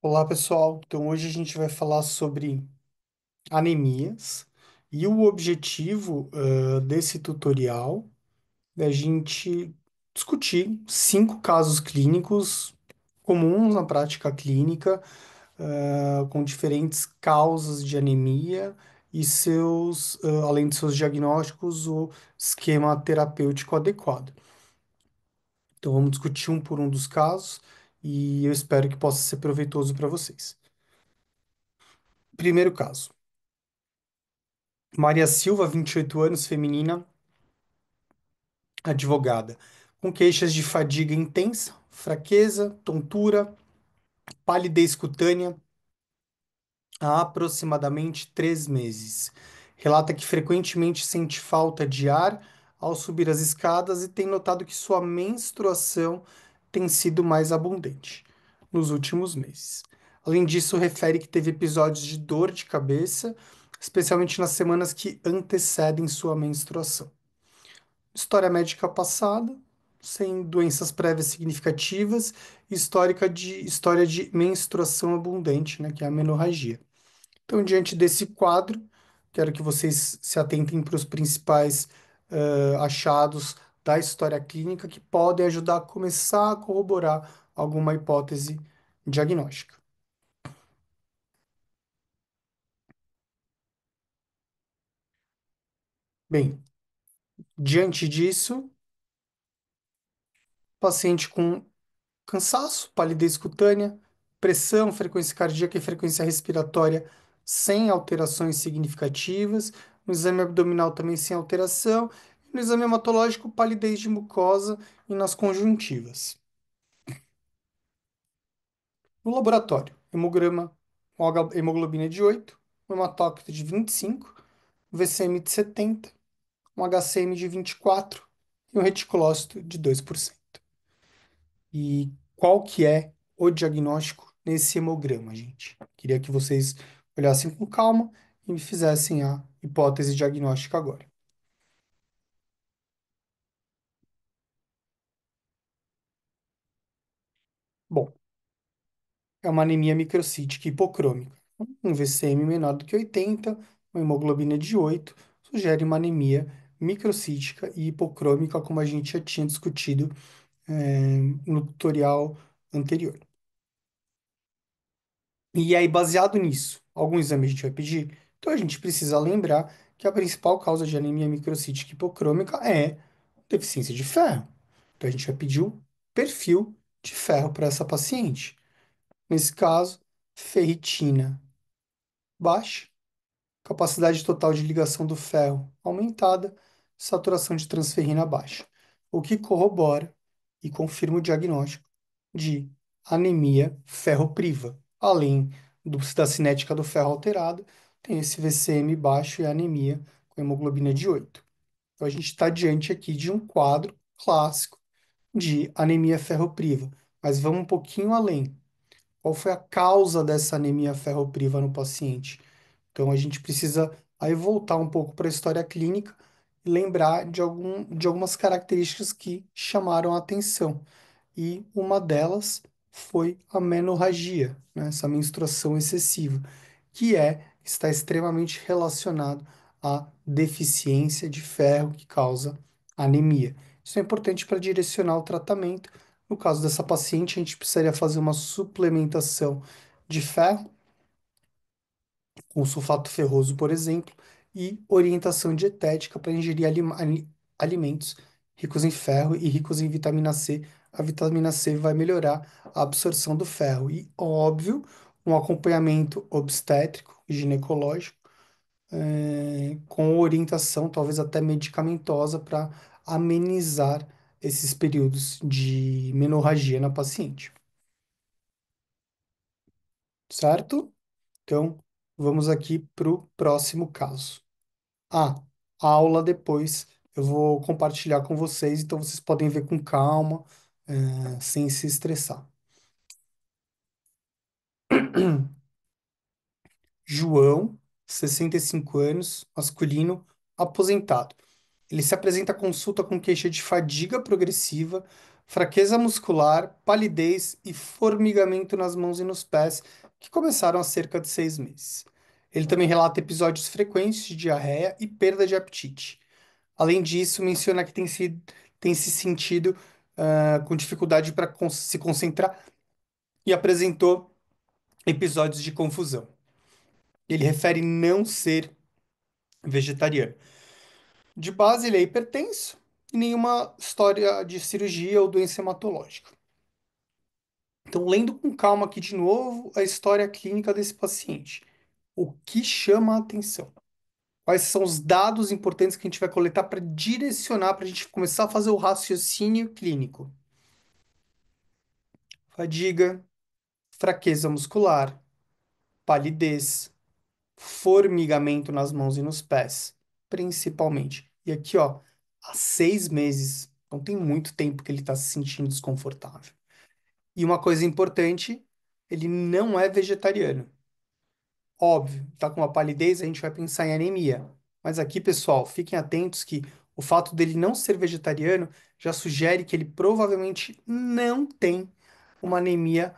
Olá, pessoal. Então, hoje a gente vai falar sobre anemias e o objetivo, desse tutorial é a gente discutir 5 casos clínicos comuns na prática clínica, com diferentes causas de anemia e além de seus diagnósticos, o esquema terapêutico adequado. Então, vamos discutir um por um dos casos e eu espero que possa ser proveitoso para vocês. Primeiro caso. Maria Silva, 28 anos, feminina, advogada, com queixas de fadiga intensa, fraqueza, tontura, palidez cutânea há aproximadamente 3 meses. Relata que frequentemente sente falta de ar ao subir as escadas e tem notado que sua menstruação tem sido mais abundante nos últimos meses. Além disso, refere que teve episódios de dor de cabeça, especialmente nas semanas que antecedem sua menstruação. História médica passada, sem doenças prévias significativas, história de menstruação abundante, né, que é a menorragia. Então, diante desse quadro, quero que vocês se atentem para os principais achados da história clínica que podem ajudar a começar a corroborar alguma hipótese diagnóstica. Bem, diante disso, paciente com cansaço, palidez cutânea, pressão, frequência cardíaca e frequência respiratória sem alterações significativas, no exame abdominal também sem alteração, e no exame hematológico, palidez de mucosa e nas conjuntivas. No laboratório, hemograma com hemoglobina de 8, um hematócrito de 25, VCM de 70, um HCM de 24 e um reticulócito de 2%. E qual que é o diagnóstico nesse hemograma, gente? Queria que vocês olhassem com calma e me fizessem a hipótese diagnóstica agora. Bom, é uma anemia microcítica hipocrômica. Um VCM menor do que 80, uma hemoglobina de 8, sugere uma anemia microcítica e hipocrômica, como a gente já tinha discutido, no tutorial anterior. E aí, baseado nisso, algum exame a gente vai pedir? Então, a gente precisa lembrar que a principal causa de anemia microcítica hipocrômica é deficiência de ferro. Então, a gente vai pedir o perfil de ferro para essa paciente. Nesse caso, ferritina baixa, capacidade total de ligação do ferro aumentada, saturação de transferrina baixa, o que corrobora e confirma o diagnóstico de anemia ferropriva. Além da cinética do ferro alterada, tem esse VCM baixo e anemia com hemoglobina de 8. Então a gente está diante aqui de um quadro clássico de anemia ferropriva. Mas vamos um pouquinho além. Qual foi a causa dessa anemia ferropriva no paciente? Então a gente precisa aí voltar um pouco para a história clínica e lembrar de algumas características que chamaram a atenção. E uma delas foi a menorragia, né? Essa menstruação excessiva, está extremamente relacionado à deficiência de ferro que causa anemia. Isso é importante para direcionar o tratamento. No caso dessa paciente, a gente precisaria fazer uma suplementação de ferro com sulfato ferroso, por exemplo, e orientação dietética para ingerir alimentos ricos em ferro e ricos em vitamina C. A vitamina C vai melhorar a absorção do ferro. E, óbvio, um acompanhamento obstétrico e ginecológico, com orientação, talvez até medicamentosa, para amenizar esses períodos de menorragia na paciente, certo? Então, vamos aqui para o próximo caso. Ah, a aula depois eu vou compartilhar com vocês, então vocês podem ver com calma, sem se estressar. João, 65 anos, masculino, aposentado. Ele se apresenta à consulta com queixa de fadiga progressiva, fraqueza muscular, palidez e formigamento nas mãos e nos pés, que começaram há cerca de 6 meses. Ele também relata episódios frequentes de diarreia e perda de apetite. Além disso, menciona que tem se sentido com dificuldade para se concentrar e apresentou episódios de confusão. Ele refere não ser vegetariano. De base, ele é hipertenso e nenhuma história de cirurgia ou doença hematológica. Então, lendo com calma aqui de novo a história clínica desse paciente. O que chama a atenção? Quais são os dados importantes que a gente vai coletar para direcionar, para a gente começar a fazer o raciocínio clínico? Fadiga, fraqueza muscular, palidez, formigamento nas mãos e nos pés, principalmente. E aqui, ó, há 6 meses. Não tem muito tempo que ele está se sentindo desconfortável. E uma coisa importante, ele não é vegetariano. Óbvio, tá com uma palidez, a gente vai pensar em anemia. Mas aqui, pessoal, fiquem atentos que o fato dele não ser vegetariano já sugere que ele provavelmente não tem uma anemia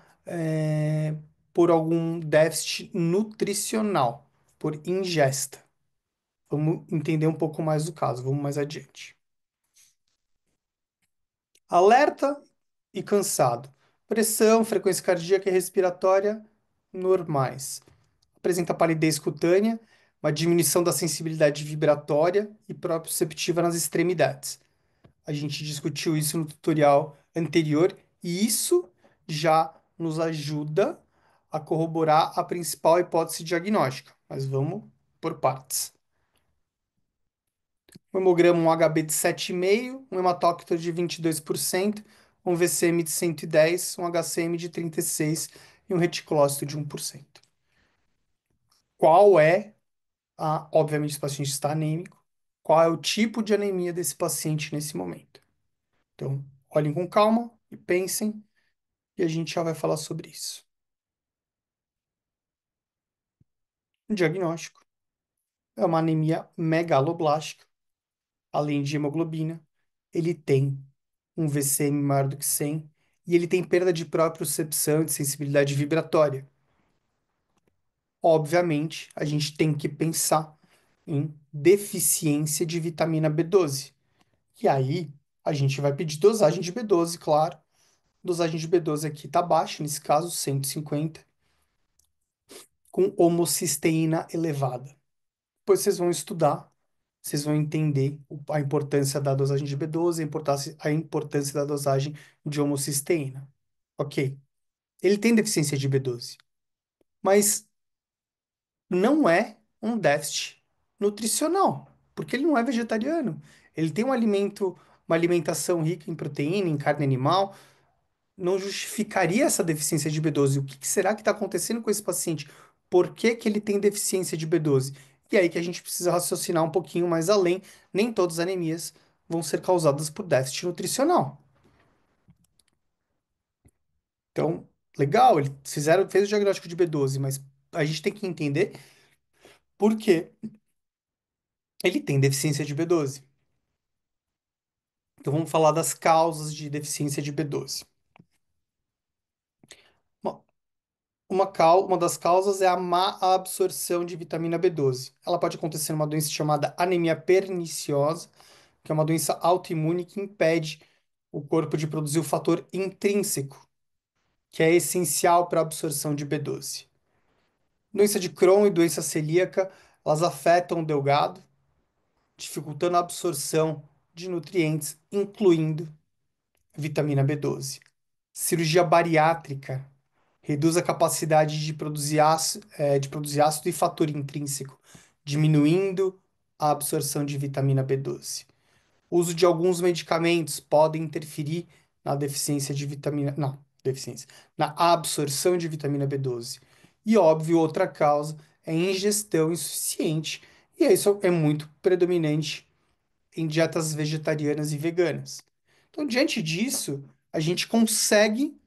por algum déficit nutricional, por ingesta. Vamos entender um pouco mais do caso, vamos mais adiante. Alerta e cansado. Pressão, frequência cardíaca e respiratória normais. Apresenta palidez cutânea, uma diminuição da sensibilidade vibratória e proprioceptiva nas extremidades. A gente discutiu isso no tutorial anterior e isso já nos ajuda a corroborar a principal hipótese diagnóstica. Mas vamos por partes. Um hemograma, um HB de 7,5, um hematócrito de 22%, um VCM de 110, um HCM de 36 e um reticulócito de 1%. Qual é obviamente, esse paciente está anêmico. Qual é o tipo de anemia desse paciente nesse momento? Então, olhem com calma e pensem, e a gente já vai falar sobre isso. O diagnóstico é uma anemia megaloblástica, além de hemoglobina. Ele tem um VCM maior do que 100 e ele tem perda de propriocepção e de sensibilidade vibratória. Obviamente, a gente tem que pensar em deficiência de vitamina B12. E aí, a gente vai pedir dosagem de B12, claro. Dosagem de B12 aqui está baixa, nesse caso 150, com homocisteína elevada. Depois vocês vão estudar, vocês vão entender a importância da dosagem de B12, a importância da dosagem de homocisteína. Ok, ele tem deficiência de B12, mas não é um déficit nutricional, porque ele não é vegetariano. Ele tem uma alimentação rica em proteína, em carne animal, não justificaria essa deficiência de B12. O que que será que está acontecendo com esse paciente? Por que que ele tem deficiência de B12? E aí que a gente precisa raciocinar um pouquinho mais além. Nem todas as anemias vão ser causadas por déficit nutricional. Então, legal, ele fez o diagnóstico de B12, mas a gente tem que entender por que ele tem deficiência de B12. Então, vamos falar das causas de deficiência de B12. Uma das causas é a má absorção de vitamina B12. Ela pode acontecer numa doença chamada anemia perniciosa, que é uma doença autoimune que impede o corpo de produzir o fator intrínseco, que é essencial para a absorção de B12. Doença de Crohn e doença celíaca, elas afetam o delgado, dificultando a absorção de nutrientes, incluindo vitamina B12. Cirurgia bariátrica reduz a capacidade de produzir ácido e fator intrínseco, diminuindo a absorção de vitamina B12. O uso de alguns medicamentos pode interferir na deficiência de vitamina, não, deficiência, na absorção de vitamina B12. E óbvio, outra causa é ingestão insuficiente, e isso é muito predominante em dietas vegetarianas e veganas. Então, diante disso, a gente consegue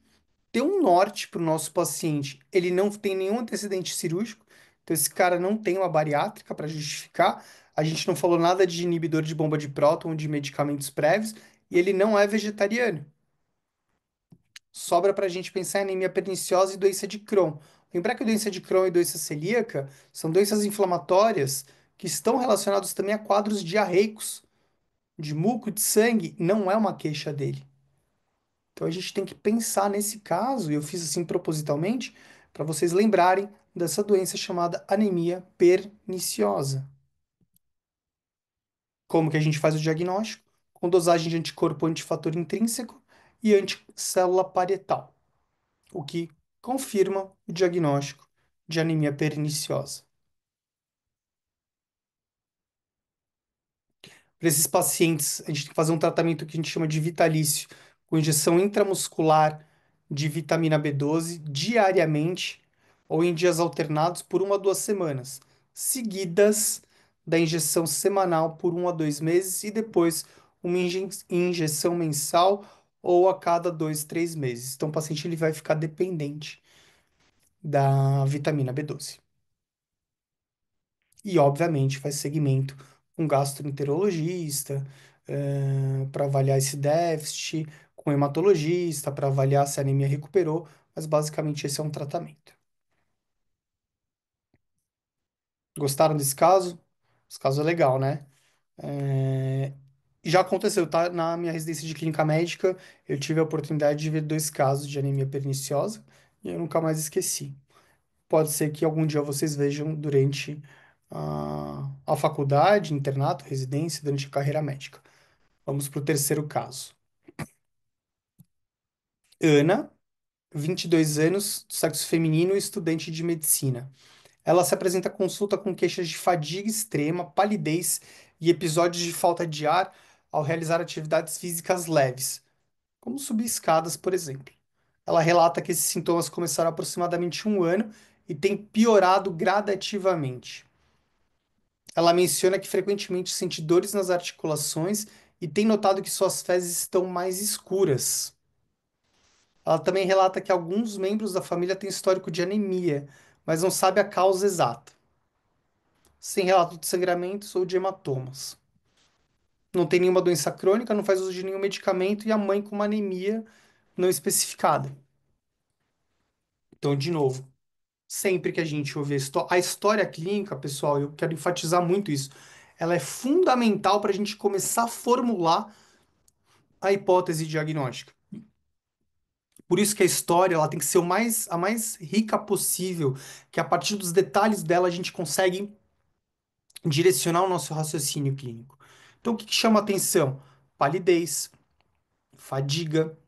ter um norte para o nosso paciente. Ele não tem nenhum antecedente cirúrgico, então esse cara não tem uma bariátrica para justificar. A gente não falou nada de inibidor de bomba de próton, de medicamentos prévios, e ele não é vegetariano. sobra para a gente pensar em anemia perniciosa e doença de Crohn. Lembrar que a doença de Crohn e doença celíaca são doenças inflamatórias que estão relacionadas também a quadros diarreicos, de muco, de sangue, não é uma queixa dele. Então a gente tem que pensar nesse caso, e eu fiz assim propositalmente, para vocês lembrarem dessa doença chamada anemia perniciosa. Como que a gente faz o diagnóstico? Com dosagem de anticorpo antifator intrínseco e anticélula parietal, o que confirma o diagnóstico de anemia perniciosa. Para esses pacientes, a gente tem que fazer um tratamento que a gente chama de vitalício, com injeção intramuscular de vitamina B12 diariamente ou em dias alternados por 1 a 2 semanas, seguidas da injeção semanal por 1 a 2 meses e depois uma injeção mensal ou a cada 2, 3 meses. Então, o paciente ele vai ficar dependente da vitamina B12. E, obviamente, faz segmento com gastroenterologista, para avaliar esse déficit, com hematologista, para avaliar se a anemia recuperou, mas basicamente esse é um tratamento. Gostaram desse caso? Esse caso é legal, né? É, já aconteceu, tá? Na minha residência de clínica médica, eu tive a oportunidade de ver 2 casos de anemia perniciosa e eu nunca mais esqueci. Pode ser que algum dia vocês vejam durante a faculdade, internato, residência, durante a carreira médica. Vamos para o terceiro caso. Ana, 22 anos, sexo feminino, estudante de medicina. Ela se apresenta à consulta com queixas de fadiga extrema, palidez e episódios de falta de ar ao realizar atividades físicas leves, como subir escadas, por exemplo. Ela relata que esses sintomas começaram há aproximadamente 1 ano e têm piorado gradativamente. Ela menciona que frequentemente sente dores nas articulações e tem notado que suas fezes estão mais escuras. Ela também relata que alguns membros da família têm histórico de anemia, mas não sabe a causa exata, sem relato de sangramentos ou de hematomas. Não tem nenhuma doença crônica, não faz uso de nenhum medicamento e a mãe com uma anemia não especificada. Então, de novo, sempre que a gente ouvir a história clínica, pessoal, eu quero enfatizar muito isso. Ela é fundamental para a gente começar a formular a hipótese diagnóstica. Por isso que a história ela tem que ser a mais rica possível, que a partir dos detalhes dela a gente consegue direcionar o nosso raciocínio clínico. Então, o que que chama atenção? Palidez, fadiga,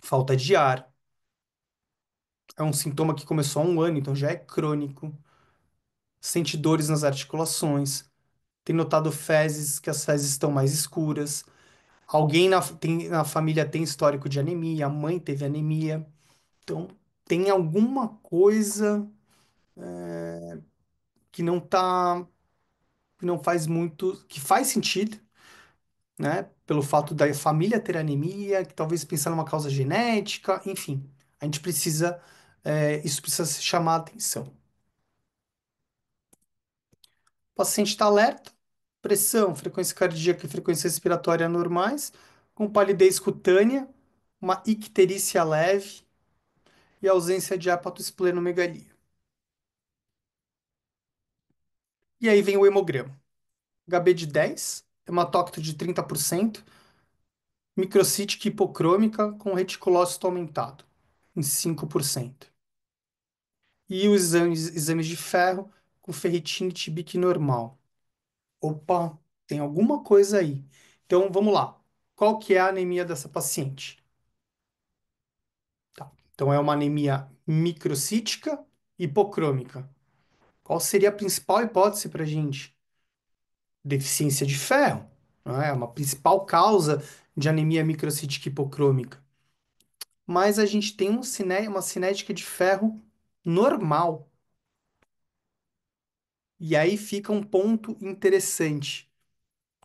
falta de ar. É um sintoma que começou há 1 ano, então já é crônico. Sente dores nas articulações. Tem notado fezes, que as fezes estão mais escuras. Alguém na família tem histórico de anemia, a mãe teve anemia. Então, tem alguma coisa que não tá, que não faz muito, que faz sentido, né? Pelo fato da família ter anemia, que talvez pensar numa causa genética, enfim. A gente precisa, isso precisa se chamar a atenção. O paciente está alerta, pressão, frequência cardíaca e frequência respiratória normais, com palidez cutânea, uma icterícia leve e ausência de hepatosplenomegalia. E aí vem o hemograma. HB de 10, hematócrito de 30%, microcítica hipocrômica com reticulócito aumentado, em 5%. E os exames de ferro com ferritina e TBIC normal. Opa, tem alguma coisa aí. Então, vamos lá. Qual que é a anemia dessa paciente? Tá. Então, é uma anemia microcítica hipocrômica. Qual seria a principal hipótese para a gente? Deficiência de ferro, não é? Uma principal causa de anemia microcítica hipocrômica. Mas a gente tem uma cinética de ferro normal. E aí fica um ponto interessante.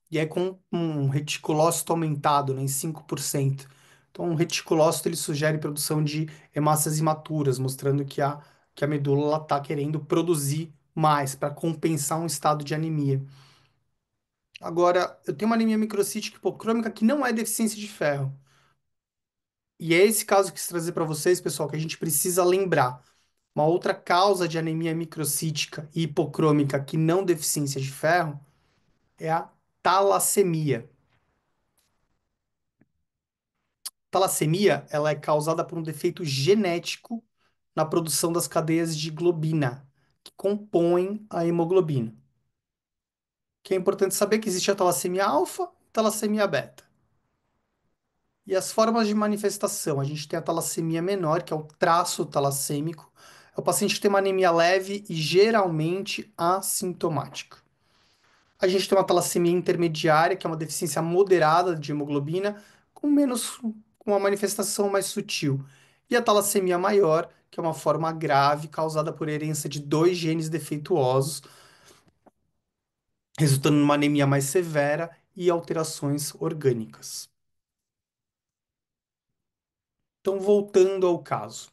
E é com um reticulócito aumentado, né, em 5%. Então, um reticulócito ele sugere produção de hemácias imaturas, mostrando que a medula está querendo produzir mais para compensar um estado de anemia. Agora, eu tenho uma anemia microcítica hipocrômica que não é deficiência de ferro. E é esse caso que eu quis trazer para vocês, pessoal, que a gente precisa lembrar. Uma outra causa de anemia microcítica e hipocrômica que não deficiência de ferro é a talassemia. Talassemia, ela é causada por um defeito genético na produção das cadeias de globina, que compõem a hemoglobina. Que é importante saber que existe a talassemia alfa e talassemia beta. E as formas de manifestação, a gente tem a talassemia menor, que é o traço talassêmico. É o paciente que tem uma anemia leve e geralmente assintomática. A gente tem uma talassemia intermediária, que é uma deficiência moderada de hemoglobina, com uma manifestação mais sutil. E a talassemia maior, que é uma forma grave causada por herência de dois genes defeituosos, resultando numa anemia mais severa e alterações orgânicas. Então, voltando ao caso.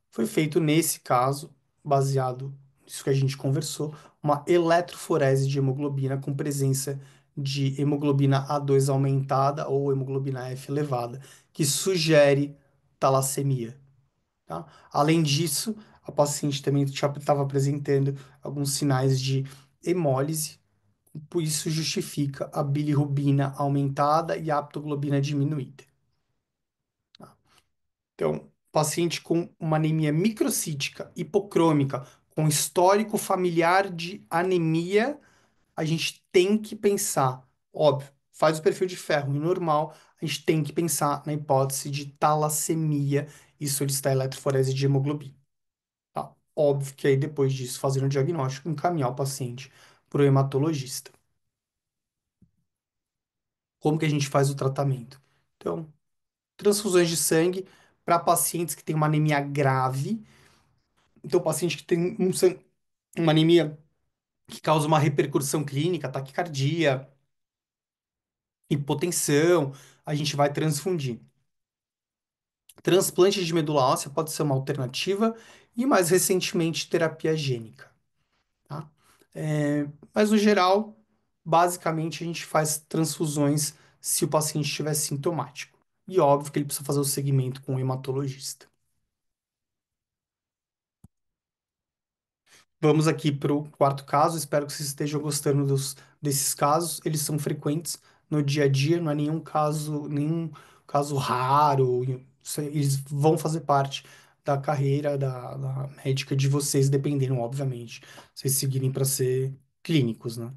Foi feito nesse caso, baseado nisso que a gente conversou, uma eletroforese de hemoglobina com presença de hemoglobina A2 aumentada ou hemoglobina F elevada, que sugere talassemia, tá? Além disso, a paciente também já estava apresentando alguns sinais de hemólise, por isso justifica a bilirrubina aumentada e a aptoglobina diminuída. Então, paciente com uma anemia microcítica, hipocrômica, com histórico familiar de anemia, a gente tem que pensar, óbvio, faz o perfil de ferro e normal, a gente tem que pensar na hipótese de talassemia e solicitar eletroforese de hemoglobina, tá? Óbvio que aí depois disso, fazer um diagnóstico, encaminhar o paciente para o hematologista. Como que a gente faz o tratamento? Então, transfusões de sangue para pacientes que têm uma anemia grave. Então, o paciente que tem uma anemia que causa uma repercussão clínica, taquicardia, hipotensão, a gente vai transfundir. Transplante de medula óssea pode ser uma alternativa e, mais recentemente, terapia gênica, tá? Mas, no geral, basicamente, a gente faz transfusões se o paciente estiver sintomático. E óbvio que ele precisa fazer o segmento com o hematologista. Vamos aqui para o quarto caso. Espero que vocês estejam gostando desses casos. Eles são frequentes no dia a dia, não é nenhum caso raro. Eles vão fazer parte da carreira da médica de vocês, dependendo, obviamente, vocês seguirem para ser clínicos, né?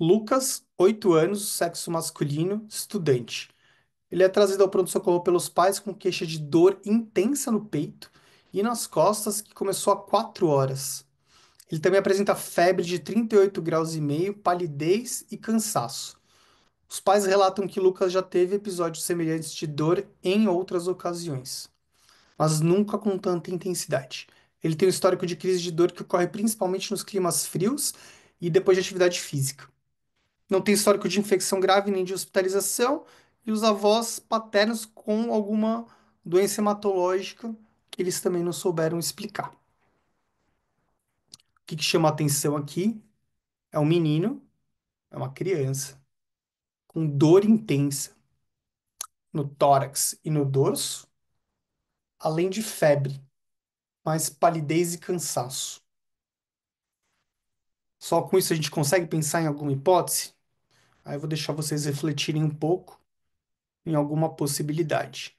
Lucas, 8 anos, sexo masculino, estudante. Ele é trazido ao pronto-socorro pelos pais com queixa de dor intensa no peito e nas costas que começou há 4 horas. Ele também apresenta febre de 38 graus e meio, palidez e cansaço. Os pais relatam que Lucas já teve episódios semelhantes de dor em outras ocasiões, mas nunca com tanta intensidade. Ele tem um histórico de crise de dor que ocorre principalmente nos climas frios e depois de atividade física. Não tem histórico de infecção grave nem de hospitalização, e os avós paternos com alguma doença hematológica que eles também não souberam explicar. O que chama a atenção aqui é um menino, é uma criança com dor intensa no tórax e no dorso, além de febre, mais palidez e cansaço. Só com isso a gente consegue pensar em alguma hipótese? Aí eu vou deixar vocês refletirem um pouco em alguma possibilidade.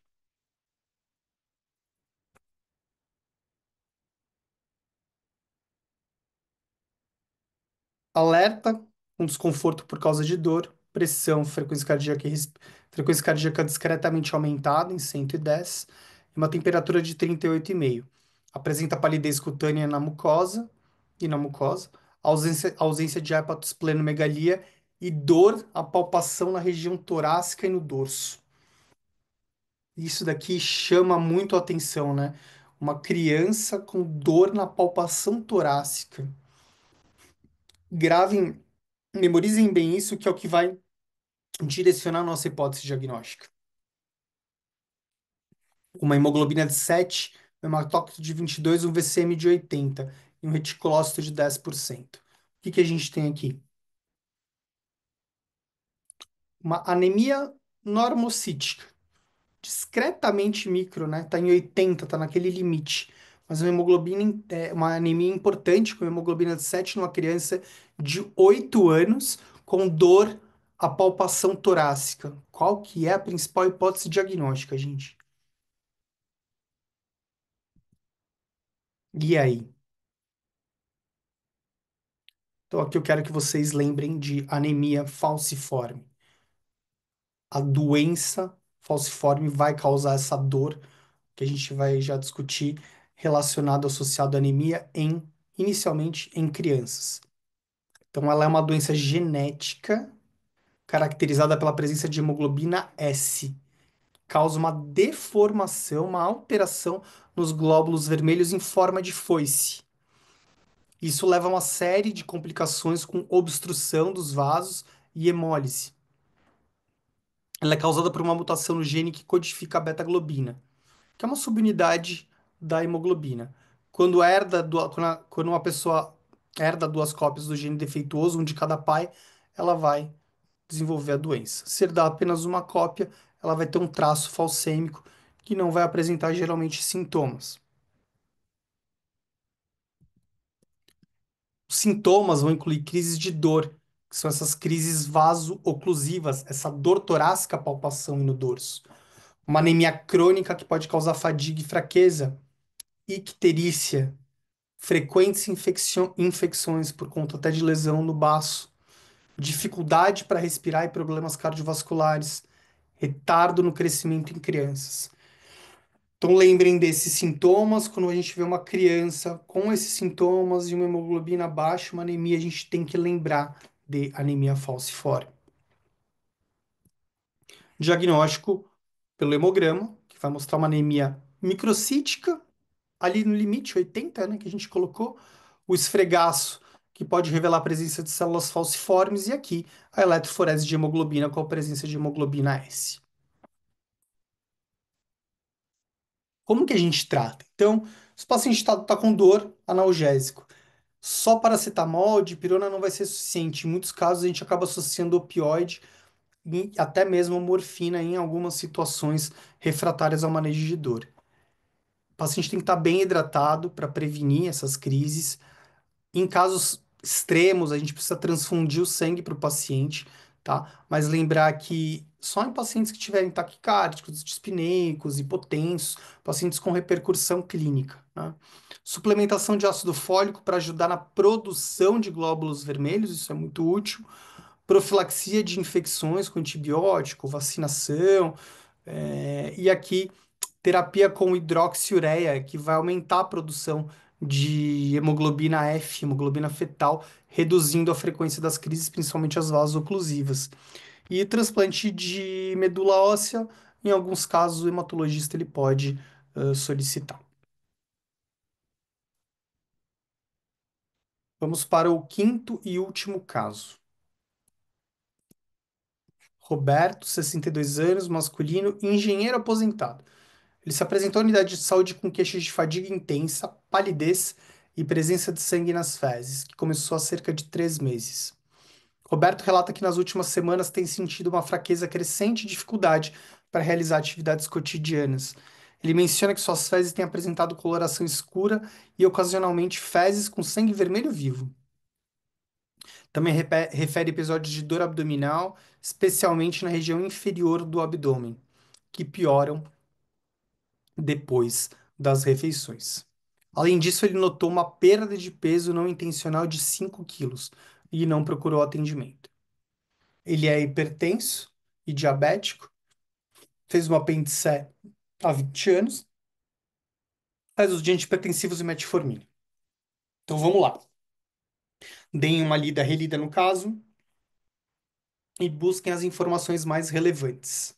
Alerta, um desconforto por causa de dor, pressão, frequência cardíaca discretamente aumentada em 110 e uma temperatura de 38,5. Apresenta palidez cutânea na mucosa, ausência de hepatosplenomegalia e dor, a palpação na região torácica e no dorso. Isso daqui chama muito a atenção, né? Uma criança com dor na palpação torácica. Gravem, memorizem bem isso, que é o que vai direcionar a nossa hipótese diagnóstica. Uma hemoglobina de 7, um hematócrito de 22, um VCM de 80 e um reticulócito de 10%. O que a gente tem aqui? Uma anemia normocítica, discretamente micro, né? Tá em 80, tá naquele limite. Mas uma hemoglobina, uma anemia importante, com hemoglobina de 7 numa criança de 8 anos, com dor à palpação torácica. Qual que é a principal hipótese diagnóstica, gente? E aí? Então aqui eu quero que vocês lembrem de anemia falciforme. A doença falciforme vai causar essa dor que a gente vai já discutir relacionado associado à anemia inicialmente em crianças. Então ela é uma doença genética caracterizada pela presença de hemoglobina S. Causa uma deformação, uma alteração nos glóbulos vermelhos em forma de foice. Isso leva a uma série de complicações com obstrução dos vasos e hemólise. Ela é causada por uma mutação no gene que codifica a beta-globina, que é uma subunidade da hemoglobina. Quando uma pessoa herda duas cópias do gene defeituoso, um de cada pai, ela vai desenvolver a doença. Se herdar apenas uma cópia, ela vai ter um traço falcêmico que não vai apresentar geralmente sintomas. Os sintomas vão incluir crises de dor, que são essas crises vaso-oclusivas, essa dor torácica, palpação no dorso. Uma anemia crônica que pode causar fadiga e fraqueza, icterícia, frequentes infecções por conta até de lesão no baço, dificuldade para respirar e problemas cardiovasculares, retardo no crescimento em crianças. Então lembrem desses sintomas, quando a gente vê uma criança com esses sintomas e uma hemoglobina baixa, uma anemia, a gente tem que lembrar de anemia falciforme. Diagnóstico pelo hemograma, que vai mostrar uma anemia microcítica, ali no limite 80, né, que a gente colocou, o esfregaço, que pode revelar a presença de células falciformes, e aqui a eletroforese de hemoglobina com a presença de hemoglobina S. Como que a gente trata? Então, se o paciente está com dor, analgésico. Só paracetamol, dipirona não vai ser suficiente. Em muitos casos, a gente acaba associando opioide e até mesmo morfina em algumas situações refratárias ao manejo de dor. O paciente tem que estar bem hidratado para prevenir essas crises. Em casos extremos, a gente precisa transfundir o sangue para o paciente, tá? Mas lembrar que só em pacientes que tiverem taquicárdicos, dispneicos, hipotensos, pacientes com repercussão clínica, né? Suplementação de ácido fólico para ajudar na produção de glóbulos vermelhos, isso é muito útil. Profilaxia de infecções com antibiótico, vacinação, e aqui terapia com hidroxiureia, que vai aumentar a produção de hemoglobina F, hemoglobina fetal, reduzindo a frequência das crises, principalmente as vasoclusivas. E transplante de medula óssea, em alguns casos, o hematologista ele pode solicitar. Vamos para o quinto e último caso. Roberto, 62 anos, masculino, engenheiro aposentado. Ele se apresentou à unidade de saúde com queixas de fadiga intensa, palidez e presença de sangue nas fezes, que começou há cerca de 3 meses. Roberto relata que nas últimas semanas tem sentido uma fraqueza crescente e dificuldade para realizar atividades cotidianas. Ele menciona que suas fezes têm apresentado coloração escura e ocasionalmente fezes com sangue vermelho vivo. Também refere episódios de dor abdominal, especialmente na região inferior do abdômen, que pioram depois das refeições. Além disso, ele notou uma perda de peso não intencional de 5 quilos e não procurou atendimento. Ele é hipertenso e diabético, fez uma apendicite há 20 anos, faz uso de antihipertensivos e metformina. Então vamos lá. Deem uma lida, relida no caso e busquem as informações mais relevantes.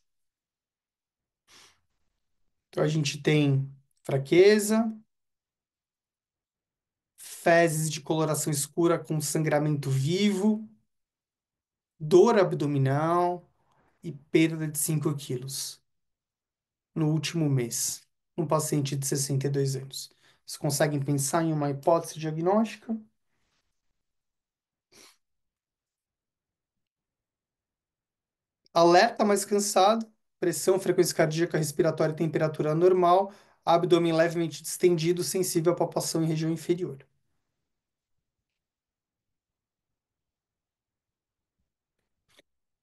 Então a gente tem fraqueza, fezes de coloração escura com sangramento vivo, dor abdominal e perda de 5 quilos no último mês, num paciente de 62 anos. Vocês conseguem pensar em uma hipótese diagnóstica? Alerta, mais cansado, pressão, frequência cardíaca, respiratória e temperatura normal, abdômen levemente distendido, sensível à palpação em região inferior.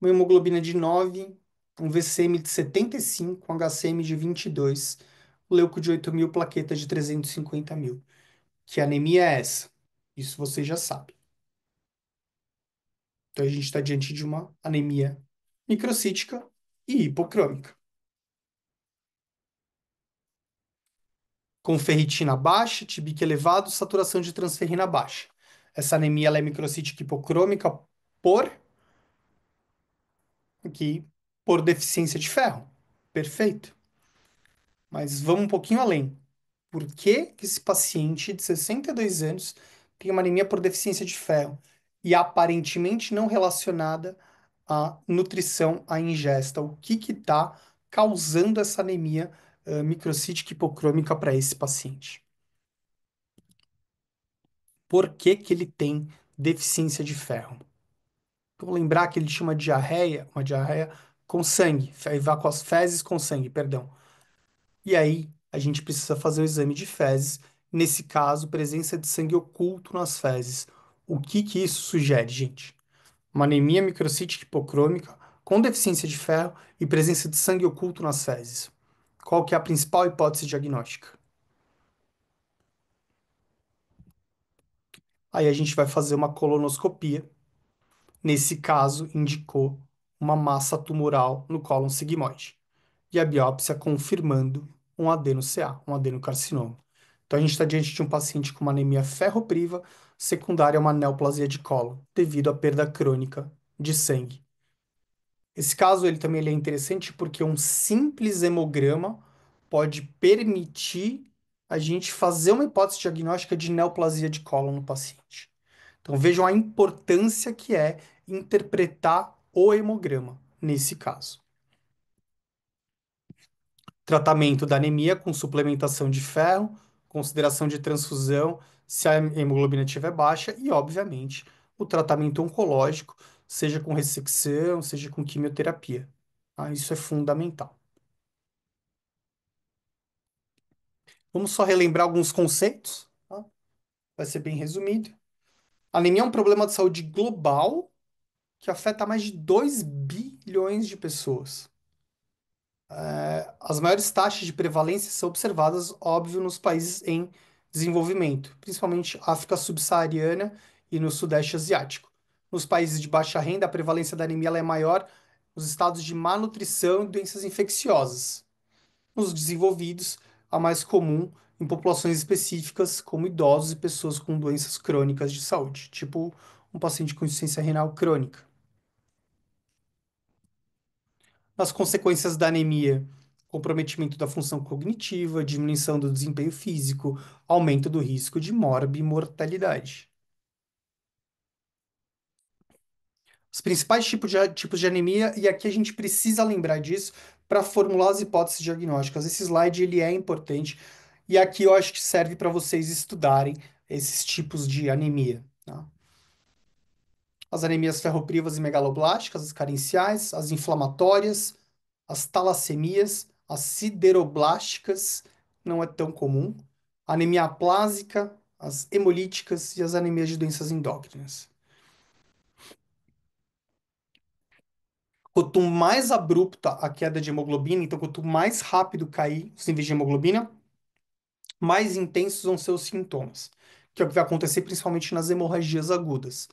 Uma hemoglobina de 9, um VCM de 75, um HCM de 22, leuco de 8.000, plaquetas de 350.000. Que anemia é essa? Isso você já sabe. Então a gente está diante de uma anemia microcítica e hipocrômica. Com ferritina baixa, TBIC elevado, saturação de transferrina baixa. Essa anemia ela é microcítica hipocrômica por aqui por deficiência de ferro. Perfeito. Mas vamos um pouquinho além. Por que que esse paciente de 62 anos tem uma anemia por deficiência de ferro e aparentemente não relacionada à nutrição, à ingesta? O que que está causando essa anemia microcítica hipocrômica para esse paciente? Por que que ele tem deficiência de ferro? Vamos lembrar que ele tinha uma diarreia com sangue, com as fezes com sangue, perdão. E aí, a gente precisa fazer o exame de fezes. Nesse caso, presença de sangue oculto nas fezes. O que que isso sugere, gente? Uma anemia microcítica hipocrômica com deficiência de ferro e presença de sangue oculto nas fezes. Qual que é a principal hipótese diagnóstica? Aí a gente vai fazer uma colonoscopia. Nesse caso, indicou uma massa tumoral no cólon sigmoide. E a biópsia confirmando um adeno-CA, um adenocarcinoma. Então a gente está diante de um paciente com uma anemia ferropriva secundária a uma neoplasia de cólon, devido à perda crônica de sangue. Esse caso ele é interessante porque um simples hemograma pode permitir a gente fazer uma hipótese diagnóstica de neoplasia de cólon no paciente. Então vejam a importância que é interpretar o hemograma nesse caso. Tratamento da anemia com suplementação de ferro, consideração de transfusão se a hemoglobina estiver baixa e, obviamente, o tratamento oncológico, seja com ressecção, seja com quimioterapia. Tá? Isso é fundamental. Vamos só relembrar alguns conceitos, tá? Vai ser bem resumido. Anemia é um problema de saúde global que afeta mais de 2 bilhões de pessoas. As maiores taxas de prevalência são observadas, óbvio, nos países em desenvolvimento, principalmente África subsaariana e no Sudeste Asiático. Nos países de baixa renda, a prevalência da anemia ela é maior nos estados de má nutrição e doenças infecciosas. Nos desenvolvidos, a mais comum em populações específicas, como idosos e pessoas com doenças crônicas de saúde, tipo um paciente com insuficiência renal crônica. Nas consequências da anemia, comprometimento da função cognitiva, diminuição do desempenho físico, aumento do risco de morbimortalidade. Os principais tipos de anemia, e aqui a gente precisa lembrar disso para formular as hipóteses diagnósticas. Esse slide ele é importante e aqui eu acho que serve para vocês estudarem esses tipos de anemia. Tá? As anemias ferroprivas e megaloblásticas, as carenciais, as inflamatórias, as talassemias, as sideroblásticas, não é tão comum, a anemia aplásica, as hemolíticas e as anemias de doenças endócrinas. Quanto mais abrupta a queda de hemoglobina, então quanto mais rápido cair os níveis de hemoglobina, mais intensos vão ser os sintomas, que é o que vai acontecer principalmente nas hemorragias agudas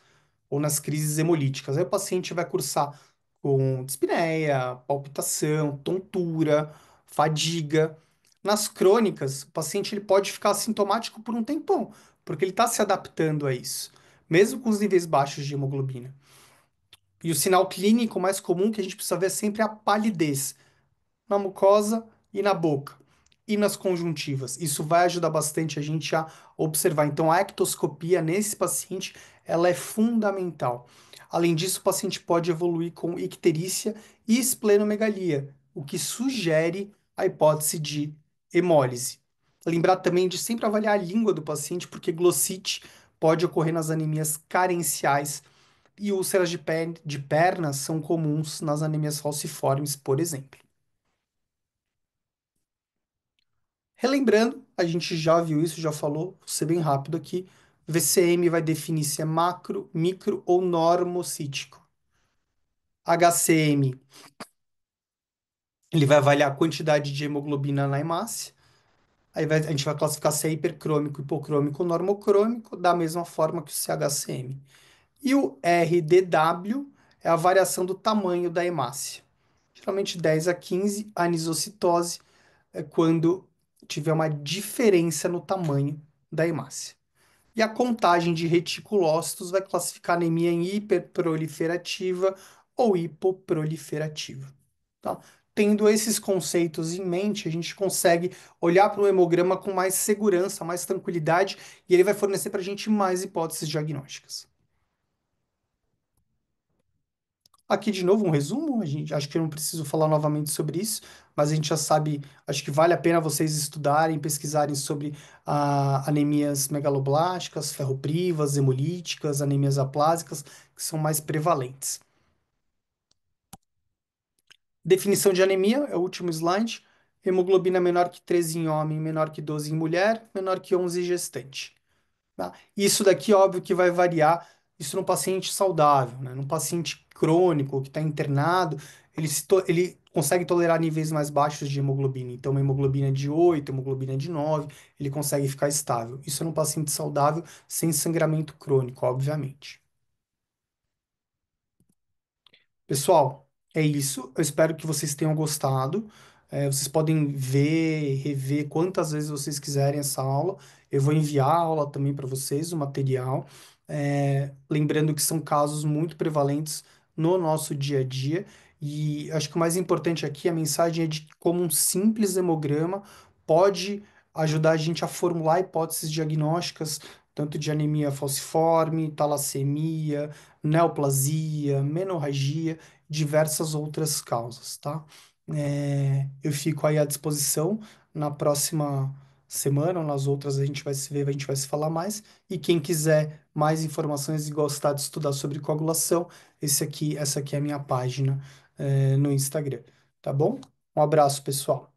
ou nas crises hemolíticas. Aí o paciente vai cursar com dispneia, palpitação, tontura, fadiga. Nas crônicas, o paciente ele pode ficar assintomático por um tempão, porque ele está se adaptando a isso, mesmo com os níveis baixos de hemoglobina. E o sinal clínico mais comum que a gente precisa ver é sempre a palidez na mucosa e na boca. E nas conjuntivas. Isso vai ajudar bastante a gente a observar. Então, a ectoscopia nesse paciente, ela é fundamental. Além disso, o paciente pode evoluir com icterícia e esplenomegalia, o que sugere a hipótese de hemólise. Lembrar também de sempre avaliar a língua do paciente, porque glossite pode ocorrer nas anemias carenciais e úlceras de pernas são comuns nas anemias falciformes, por exemplo. Relembrando, a gente já viu isso, já falou, vou ser bem rápido aqui. VCM vai definir se é macro, micro ou normocítico. HCM, ele vai avaliar a quantidade de hemoglobina na hemácia. A gente vai classificar se é hipercrômico, hipocrômico ou normocrômico, da mesma forma que o CHCM. E o RDW é a variação do tamanho da hemácia. Geralmente 10 a 15, a anisocitose é quando tiver uma diferença no tamanho da hemácia. E a contagem de reticulócitos vai classificar a anemia em hiperproliferativa ou hipoproliferativa. Tá? Tendo esses conceitos em mente, a gente consegue olhar para o hemograma com mais segurança, mais tranquilidade, e ele vai fornecer para a gente mais hipóteses diagnósticas. Aqui de novo um resumo, a gente acho que eu não preciso falar novamente sobre isso, mas a gente já sabe, acho que vale a pena vocês estudarem, pesquisarem sobre anemias megaloblásticas, ferroprivas, hemolíticas, anemias aplásicas, que são mais prevalentes. Definição de anemia é o último slide. Hemoglobina menor que 13 em homem, menor que 12 em mulher, menor que 11 em gestante. Tá? Isso daqui, óbvio, que vai variar isso num paciente saudável, né? Num paciente crônico que está internado, ele consegue tolerar níveis mais baixos de hemoglobina. Então, uma hemoglobina de 8, hemoglobina de 9, ele consegue ficar estável. Isso é num paciente saudável, sem sangramento crônico, obviamente. Pessoal, é isso. Eu espero que vocês tenham gostado. Vocês podem ver, rever quantas vezes vocês quiserem essa aula. Eu vou enviar a aula também para vocês, o material. Lembrando que são casos muito prevalentes no nosso dia a dia. E acho que o mais importante aqui, a mensagem é de como um simples hemograma pode ajudar a gente a formular hipóteses diagnósticas, tanto de anemia falciforme, talassemia, neoplasia, menorragia, diversas outras causas, tá? Eu fico aí à disposição na próxima semana, ou nas outras a gente vai se ver, a gente vai se falar mais. E quem quiser mais informações e gostar de estudar sobre coagulação, essa aqui é a minha página, no Instagram, tá bom? Um abraço, pessoal.